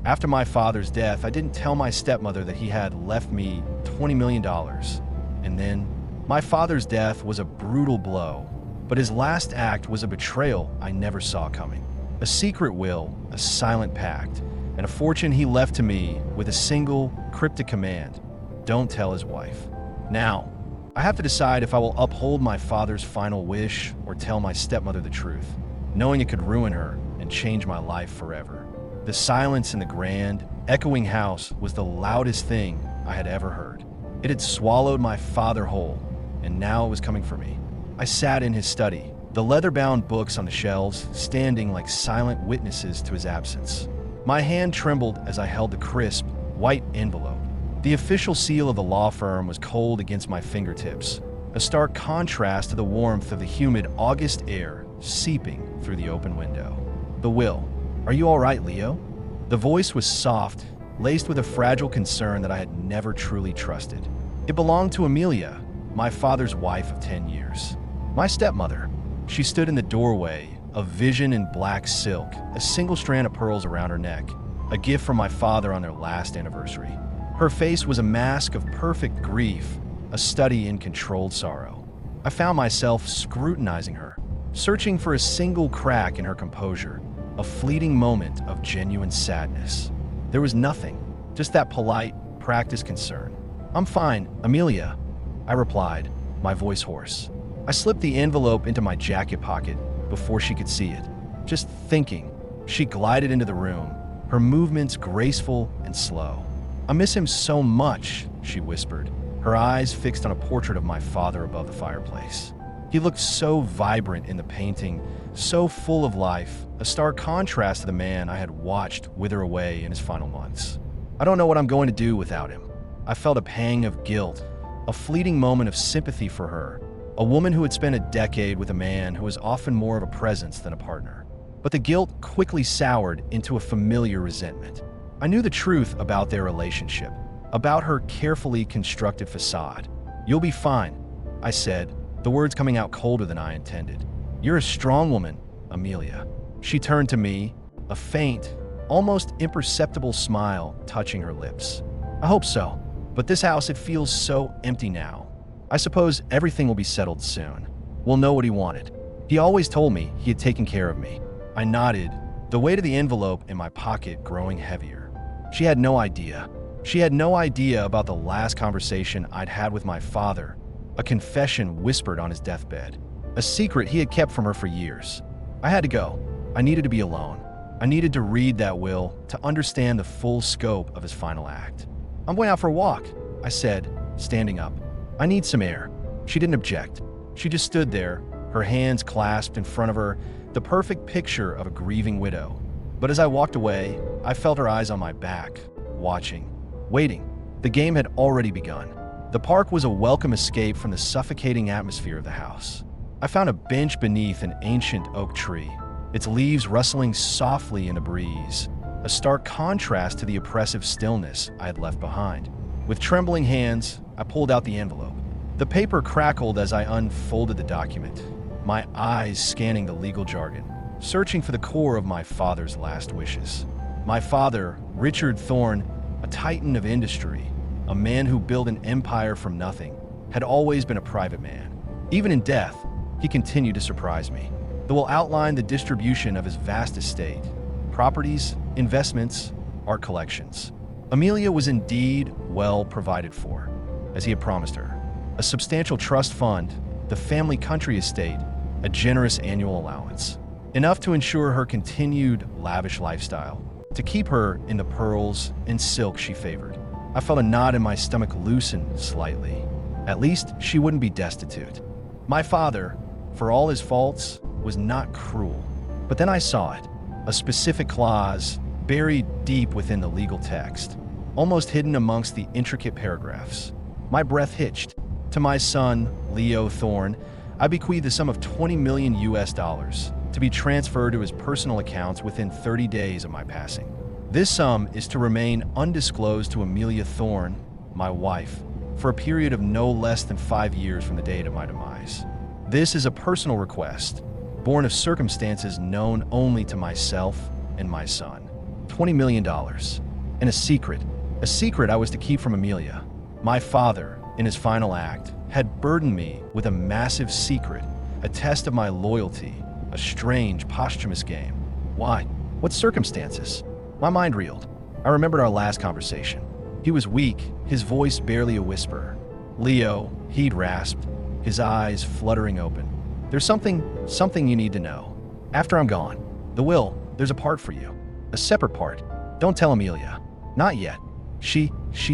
After my father's death, I didn't tell my stepmother that he had left me $20 million. And then, my father's death was a brutal blow, but his last act was a betrayal I never saw coming. A secret will, a silent pact, and a fortune he left to me with a single, cryptic command: don't tell his wife. Now, I have to decide if I will uphold my father's final wish or tell my stepmother the truth, knowing it could ruin her and change my life forever. The silence in the grand, echoing house was the loudest thing I had ever heard. It had swallowed my father whole, and now it was coming for me. I sat in his study, the leather-bound books on the shelves standing like silent witnesses to his absence. My hand trembled as I held the crisp, white envelope. The official seal of the law firm was cold against my fingertips, a stark contrast to the warmth of the humid August air seeping through the open window. The will. Are you all right, Leo? The voice was soft, laced with a fragile concern that I had never truly trusted. It belonged to Amelia, my father's wife of 10 years. My stepmother. She stood in the doorway, a vision in black silk, a single strand of pearls around her neck, a gift from my father on their last anniversary. Her face was a mask of perfect grief, a study in controlled sorrow. I found myself scrutinizing her, searching for a single crack in her composure, a fleeting moment of genuine sadness. There was nothing, just that polite, practiced concern. "I'm fine, Amelia," I replied, my voice hoarse. I slipped the envelope into my jacket pocket before she could see it. Just thinking, she glided into the room, her movements graceful and slow. "I miss him so much," she whispered, her eyes fixed on a portrait of my father above the fireplace. He looked so vibrant in the painting, so full of life, a stark contrast to the man I had watched wither away in his final months. I don't know what I'm going to do without him. I felt a pang of guilt, a fleeting moment of sympathy for her, a woman who had spent a decade with a man who was often more of a presence than a partner. But the guilt quickly soured into a familiar resentment. I knew the truth about their relationship, about her carefully constructed facade. "You'll be fine," I said, the words coming out colder than I intended. "You're a strong woman, Amelia." She turned to me, a faint, almost imperceptible smile touching her lips. "I hope so, but this house, it feels so empty now. I suppose everything will be settled soon. We'll know what he wanted. He always told me he had taken care of me." I nodded, the weight of the envelope in my pocket growing heavier. She had no idea. She had no idea about the last conversation I'd had with my father, a confession whispered on his deathbed, a secret he had kept from her for years. I had to go. I needed to be alone. I needed to read that will to understand the full scope of his final act. "I'm going out for a walk," I said, standing up. "I need some air." She didn't object. She just stood there, her hands clasped in front of her, the perfect picture of a grieving widow. But as I walked away, I felt her eyes on my back, watching, waiting. The game had already begun. The park was a welcome escape from the suffocating atmosphere of the house. I found a bench beneath an ancient oak tree, its leaves rustling softly in a breeze, a stark contrast to the oppressive stillness I had left behind. With trembling hands, I pulled out the envelope. The paper crackled as I unfolded the document, my eyes scanning the legal jargon, searching for the core of my father's last wishes. My father, Richard Thorne, a titan of industry, a man who built an empire from nothing, had always been a private man. Even in death, he continued to surprise me. The will outlined the distribution of his vast estate, properties, investments, art collections. Amelia was indeed well provided for, as he had promised her. A substantial trust fund, the family country estate, a generous annual allowance. Enough to ensure her continued lavish lifestyle, to keep her in the pearls and silk she favored. I felt a knot in my stomach loosen slightly. At least she wouldn't be destitute. My father, for all his faults, was not cruel. But then I saw it, a specific clause buried deep within the legal text, almost hidden amongst the intricate paragraphs. My breath hitched. To my son, Leo Thorne, I bequeath the sum of $20 million to be transferred to his personal accounts within 30 days of my passing. This sum is to remain undisclosed to Amelia Thorne, my wife, for a period of no less than 5 years from the date of my demise. This is a personal request, born of circumstances known only to myself and my son. $20 million, and a secret I was to keep from Amelia. My father, in his final act, had burdened me with a massive secret, a test of my loyalty, a strange, posthumous game. Why? What circumstances? My mind reeled. I remembered our last conversation. He was weak, his voice barely a whisper. Leo, he'd rasped, his eyes fluttering open. There's something you need to know. After I'm gone, the will, there's a part for you. A separate part. Don't tell Amelia. Not yet. She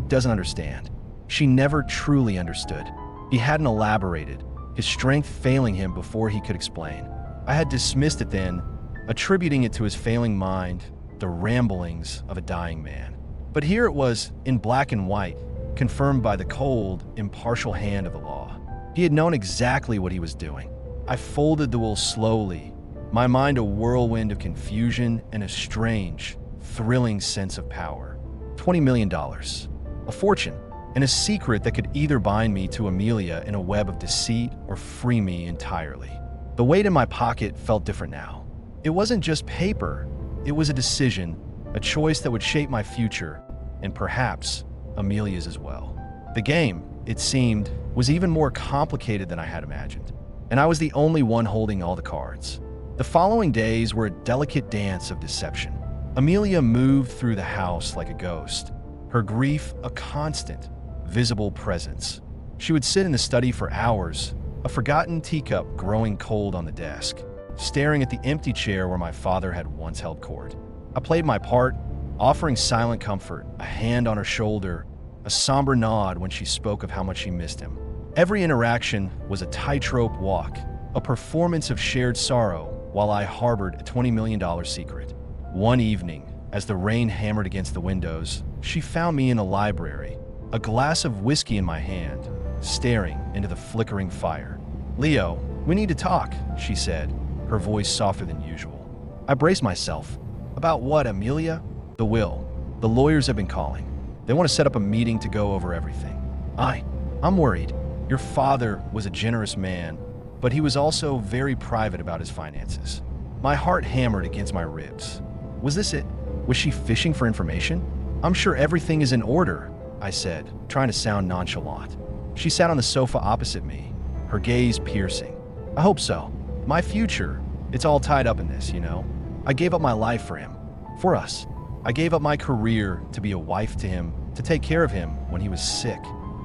doesn't understand. She never truly understood. He hadn't elaborated, his strength failing him before he could explain. I had dismissed it then, attributing it to his failing mind, the ramblings of a dying man. But here it was, in black and white, confirmed by the cold, impartial hand of the law. He had known exactly what he was doing. I folded the will slowly, my mind a whirlwind of confusion and a strange, thrilling sense of power. $20 million, a fortune, and a secret that could either bind me to Amelia in a web of deceit or free me entirely. The weight in my pocket felt different now. It wasn't just paper, it was a decision, a choice that would shape my future, and perhaps Amelia's as well. The game, it seemed, was even more complicated than I had imagined, and I was the only one holding all the cards. The following days were a delicate dance of deception. Amelia moved through the house like a ghost, her grief a constant, visible presence. She would sit in the study for hours, a forgotten teacup growing cold on the desk, staring at the empty chair where my father had once held court. I played my part, offering silent comfort, a hand on her shoulder, a somber nod when she spoke of how much she missed him. Every interaction was a tightrope walk, a performance of shared sorrow, while I harbored a $20 million secret. One evening, as the rain hammered against the windows, she found me in a library, a glass of whiskey in my hand, staring into the flickering fire. "Leo, we need to talk," she said, her voice softer than usual. I braced myself. "About what, Amelia?" "The will. The lawyers have been calling. They want to set up a meeting to go over everything. I'm worried. Your father was a generous man, but he was also very private about his finances." My heart hammered against my ribs. Was this it? Was she fishing for information? "I'm sure everything is in order," I said, trying to sound nonchalant. She sat on the sofa opposite me, her gaze piercing. "I hope so. My future, it's all tied up in this, you know. I gave up my life for him. For us. I gave up my career to be a wife to him, to take care of him when he was sick.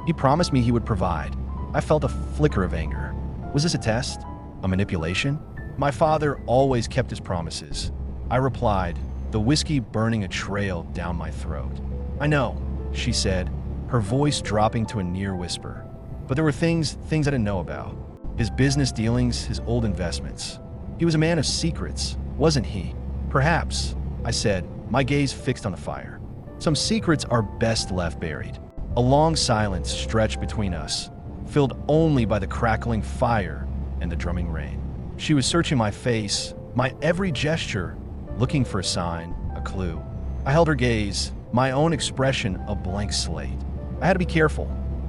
He promised me he would provide." I felt a flicker of anger. Was this a test? A manipulation? "My father always kept his promises," I replied, the whiskey burning a trail down my throat. "I know," she said, her voice dropping to a near whisper. "But there were things I didn't know about. His business dealings, his old investments. He was a man of secrets, wasn't he?" "Perhaps," I said, my gaze fixed on the fire. "Some secrets are best left buried." A long silence stretched between us, filled only by the crackling fire and the drumming rain. She was searching my face, my every gesture, looking for a sign, a clue. I held her gaze, my own expression a blank slate. I had to be careful.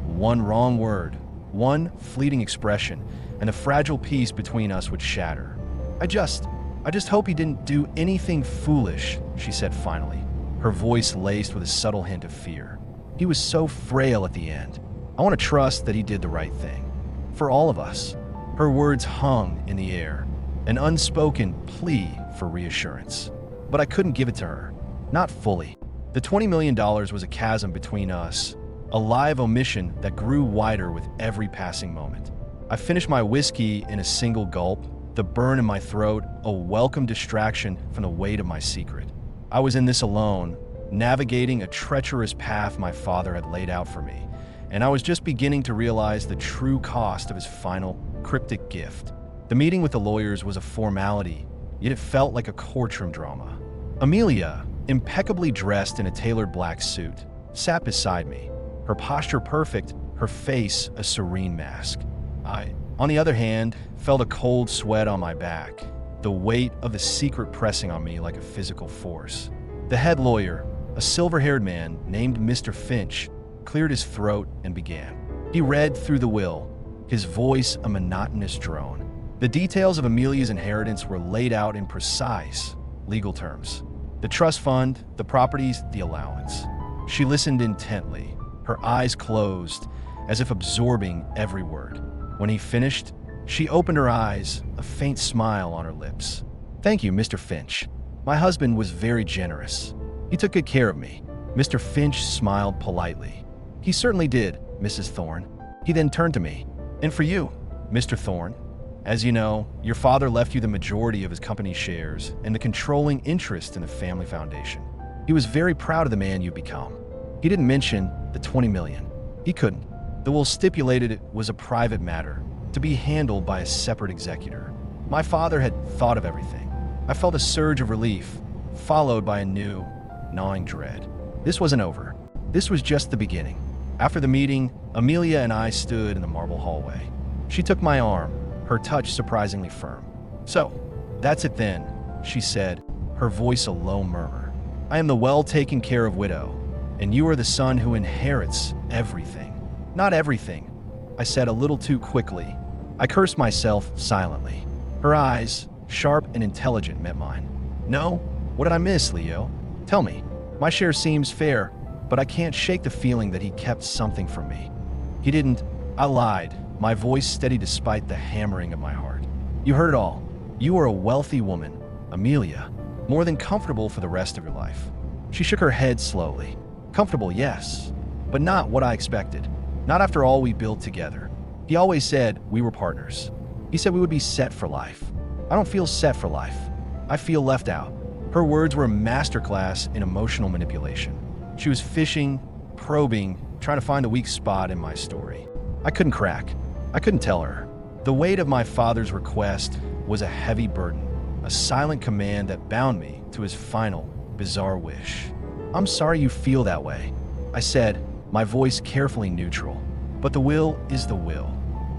One wrong word, one fleeting expression, and the fragile peace between us would shatter. I just hope he didn't do anything foolish," she said finally, her voice laced with a subtle hint of fear. "He was so frail at the end. I want to trust that he did the right thing. For all of us." Her words hung in the air, an unspoken plea for reassurance. But I couldn't give it to her. Not fully. The $20 million was a chasm between us, a live omission that grew wider with every passing moment. I finished my whiskey in a single gulp, the burn in my throat a welcome distraction from the weight of my secret. I was in this alone, navigating a treacherous path my father had laid out for me, and I was just beginning to realize the true cost of his final, cryptic gift. The meeting with the lawyers was a formality, yet it felt like a courtroom drama. Amelia, impeccably dressed in a tailored black suit, sat beside me, her posture perfect, her face a serene mask. I, on the other hand, felt a cold sweat on my back, the weight of the secret pressing on me like a physical force. The head lawyer, a silver-haired man named Mr. Finch, cleared his throat and began. He read through the will, his voice a monotonous drone. The details of Amelia's inheritance were laid out in precise legal terms. The trust fund, the properties, the allowance. She listened intently, her eyes closed, as if absorbing every word. When he finished, she opened her eyes, a faint smile on her lips. "Thank you, Mr. Finch. My husband was very generous. He took good care of me." Mr. Finch smiled politely. "He certainly did, Mrs. Thorne." He then turned to me. "And for you, Mr. Thorne, as you know, your father left you the majority of his company shares and the controlling interest in the family foundation. He was very proud of the man you've become. He didn't mention the 20 million. He couldn't. The will stipulated it was a private matter, to be handled by a separate executor. My father had thought of everything. I felt a surge of relief, followed by a new, gnawing dread. This wasn't over. This was just the beginning. After the meeting, Amelia and I stood in the marble hallway. She took my arm, her touch surprisingly firm. "So, that's it then," she said, her voice a low murmur. "I am the well-taken care of widow, and you are the son who inherits everything." "Not everything," I said a little too quickly. I cursed myself silently. Her eyes, sharp and intelligent, met mine. "No? What did I miss, Leo? Tell me. My share seems fair, but I can't shake the feeling that he kept something from me." "He didn't." I lied, my voice steady despite the hammering of my heart. "You heard it all. You are a wealthy woman, Amelia, more than comfortable for the rest of your life." She shook her head slowly. "Comfortable, yes, but not what I expected. Not after all we built together. He always said we were partners. He said we would be set for life. I don't feel set for life. I feel left out." Her words were a masterclass in emotional manipulation. She was fishing, probing, trying to find a weak spot in my story. I couldn't crack. I couldn't tell her. The weight of my father's request was a heavy burden, a silent command that bound me to his final, bizarre wish. "I'm sorry you feel that way," I said, my voice carefully neutral. "But the will is the will.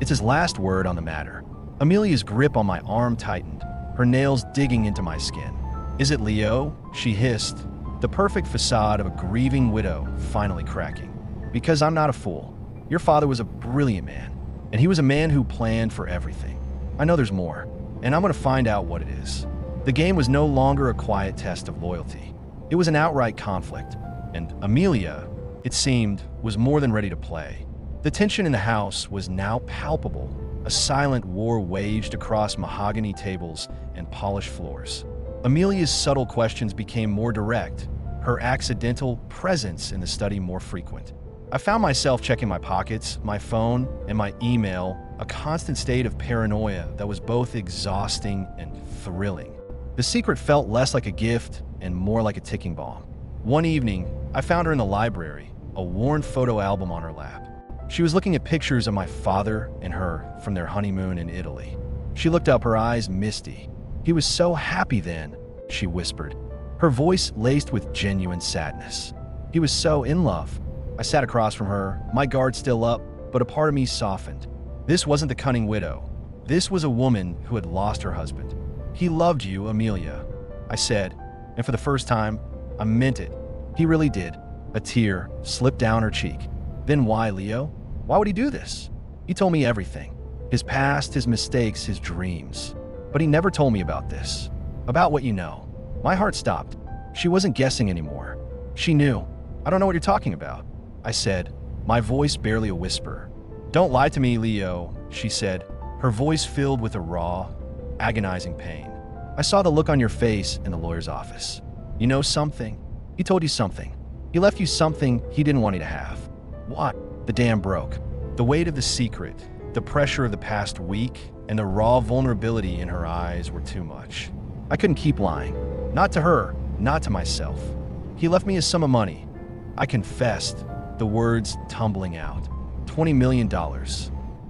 It's his last word on the matter." Amelia's grip on my arm tightened, her nails digging into my skin. "Is it, Leo?" she hissed, the perfect facade of a grieving widow finally cracking. "Because I'm not a fool. Your father was a brilliant man, and he was a man who planned for everything. I know there's more, and I'm going to find out what it is." The game was no longer a quiet test of loyalty. It was an outright conflict, and Amelia, it seemed, was more than ready to play. The tension in the house was now palpable, a silent war waged across mahogany tables and polished floors. Amelia's subtle questions became more direct, her accidental presence in the study more frequent. I found myself checking my pockets, my phone, and my email, a constant state of paranoia that was both exhausting and thrilling. The secret felt less like a gift and more like a ticking bomb. One evening, I found her in the library, a worn photo album on her lap. She was looking at pictures of my father and her from their honeymoon in Italy. She looked up, her eyes misty. "He was so happy then," she whispered, her voice laced with genuine sadness. "He was so in love." I sat across from her, my guard still up, but a part of me softened. This wasn't the cunning widow. This was a woman who had lost her husband. "He loved you, Amelia," I said, and for the first time, I meant it. He really did. A tear slipped down her cheek. "Then why, Leo? Why would he do this?" "He told me everything. His past, his mistakes, his dreams. But he never told me about this. About what you know." My heart stopped. She wasn't guessing anymore. She knew. "I don't know what you're talking about," I said, my voice barely a whisper. "Don't lie to me, Leo," she said, her voice filled with a raw, agonizing pain. "I saw the look on your face in the lawyer's office. You know something? He told you something. He left you something he didn't want you to have." "What?" The dam broke. The weight of the secret, the pressure of the past week, and the raw vulnerability in her eyes were too much. I couldn't keep lying. Not to her, not to myself. "He left me a sum of money." I confessed, the words tumbling out. $20 million.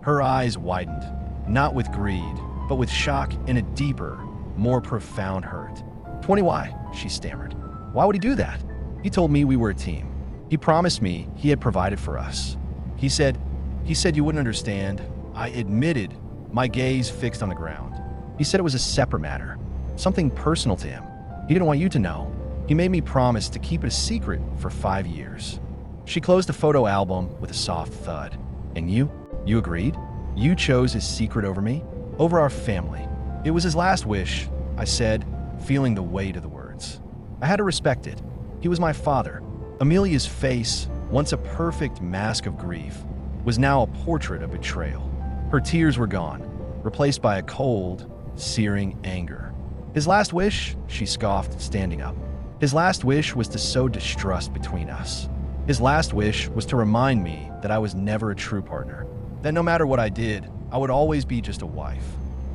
Her eyes widened, not with greed, but with shock and a deeper, more profound hurt. 20 why? She stammered. "Why would he do that? He told me we were a team. He promised me he had provided for us. He said you wouldn't understand." I admitted, my gaze fixed on the ground. "He said it was a separate matter, something personal to him. He didn't want you to know. He made me promise to keep it a secret for 5 years." She closed the photo album with a soft thud. "And you? You agreed? You chose his secret over me? Over our family?" "It was his last wish," I said, feeling the weight of the words. I had to respect it. He was my father. Amelia's face, once a perfect mask of grief, was now a portrait of betrayal. Her tears were gone, replaced by a cold, searing anger. His last wish, she scoffed, standing up. His last wish was to sow distrust between us. His last wish was to remind me that I was never a true partner, that no matter what I did, I would always be just a wife,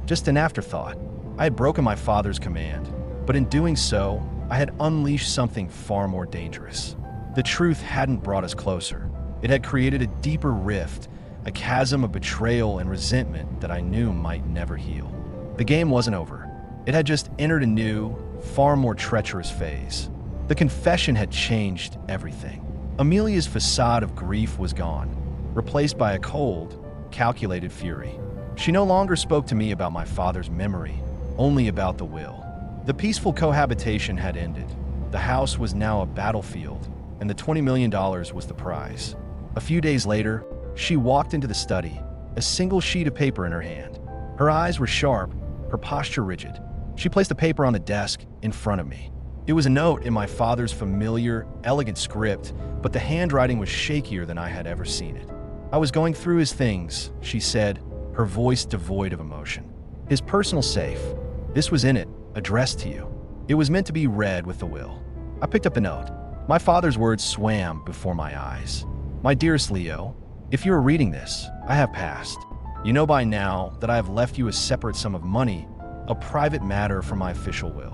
just an afterthought. I had broken my father's command, but in doing so, I had unleashed something far more dangerous. The truth hadn't brought us closer. It had created a deeper rift, a chasm of betrayal and resentment that I knew might never heal. The game wasn't over. It had just entered a new, far more treacherous phase. The confession had changed everything. Amelia's facade of grief was gone, replaced by a cold, calculated fury. She no longer spoke to me about my father's memory, only about the will. The peaceful cohabitation had ended. The house was now a battlefield, and the $20 million was the prize. A few days later, she walked into the study, a single sheet of paper in her hand. Her eyes were sharp, her posture rigid. She placed the paper on the desk in front of me. It was a note in my father's familiar, elegant script, but the handwriting was shakier than I had ever seen it. I was going through his things, she said, her voice devoid of emotion. His personal safe. This was in it, addressed to you. It was meant to be read with the will. I picked up the note. My father's words swam before my eyes. My dearest Leo, if you are reading this, I have passed. You know by now that I have left you a separate sum of money, a private matter from my official will.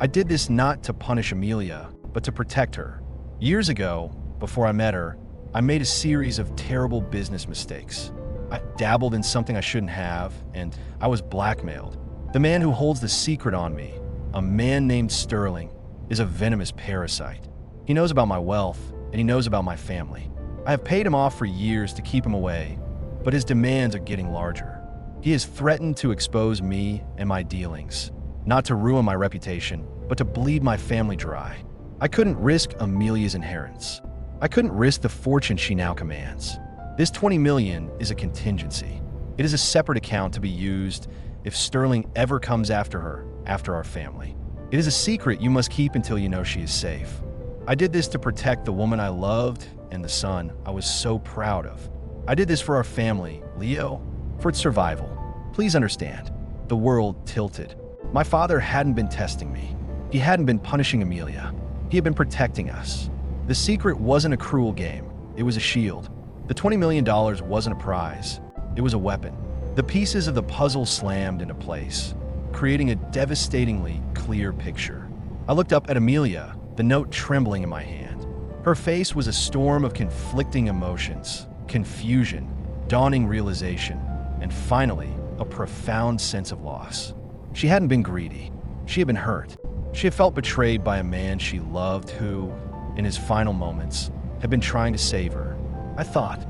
I did this not to punish Amelia, but to protect her. Years ago, before I met her, I made a series of terrible business mistakes. I dabbled in something I shouldn't have, and I was blackmailed. The man who holds the secret on me, a man named Sterling, is a venomous parasite. He knows about my wealth, and he knows about my family. I have paid him off for years to keep him away, but his demands are getting larger. He has threatened to expose me and my dealings, not to ruin my reputation, but to bleed my family dry. I couldn't risk Amelia's inheritance. I couldn't risk the fortune she now commands. This $20 million is a contingency. It is a separate account to be used if Sterling ever comes after her, after our family. It is a secret you must keep until you know she is safe. I did this to protect the woman I loved and the son I was so proud of. I did this for our family, Leo, for its survival. Please understand, the world tilted. My father hadn't been testing me. He hadn't been punishing Amelia. He had been protecting us. The secret wasn't a cruel game. It was a shield. The $20 million wasn't a prize. It was a weapon. The pieces of the puzzle slammed into place, creating a devastatingly clear picture. I looked up at Amelia, the note trembling in my hand. Her face was a storm of conflicting emotions, confusion, dawning realization, and finally, a profound sense of loss. She hadn't been greedy. She had been hurt. She had felt betrayed by a man she loved who, in his final moments, had been trying to save her. I thought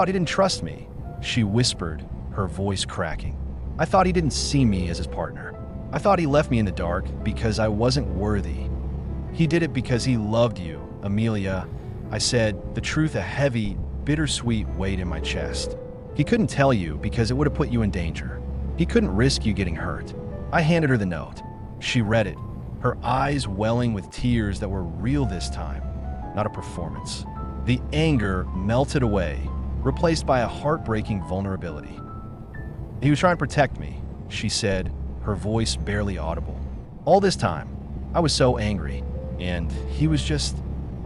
he didn't trust me, she whispered, her voice cracking. I thought he didn't see me as his partner. I thought he left me in the dark because I wasn't worthy. He did it because he loved you, Amelia. I said, the truth a heavy, bittersweet weight in my chest. He couldn't tell you because it would have put you in danger. He couldn't risk you getting hurt. I handed her the note. She read it, her eyes welling with tears that were real this time, not a performance. The anger melted away, replaced by a heartbreaking vulnerability. He was trying to protect me, she said, her voice barely audible. All this time, I was so angry, and he was just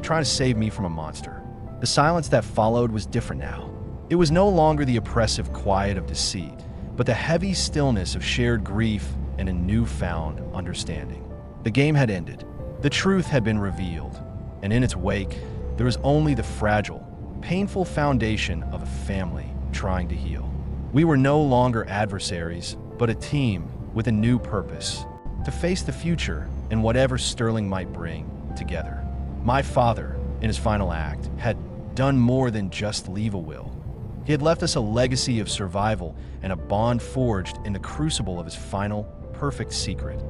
trying to save me from a monster. The silence that followed was different now. It was no longer the oppressive quiet of deceit, but the heavy stillness of shared grief and a newfound understanding. The game had ended. The truth had been revealed, and in its wake, there was only the fragile, painful foundation of a family trying to heal. We were no longer adversaries, but a team with a new purpose, to face the future and whatever Sterling might bring together. My father, in his final act, had done more than just leave a will. He had left us a legacy of survival and a bond forged in the crucible of his final, perfect secret.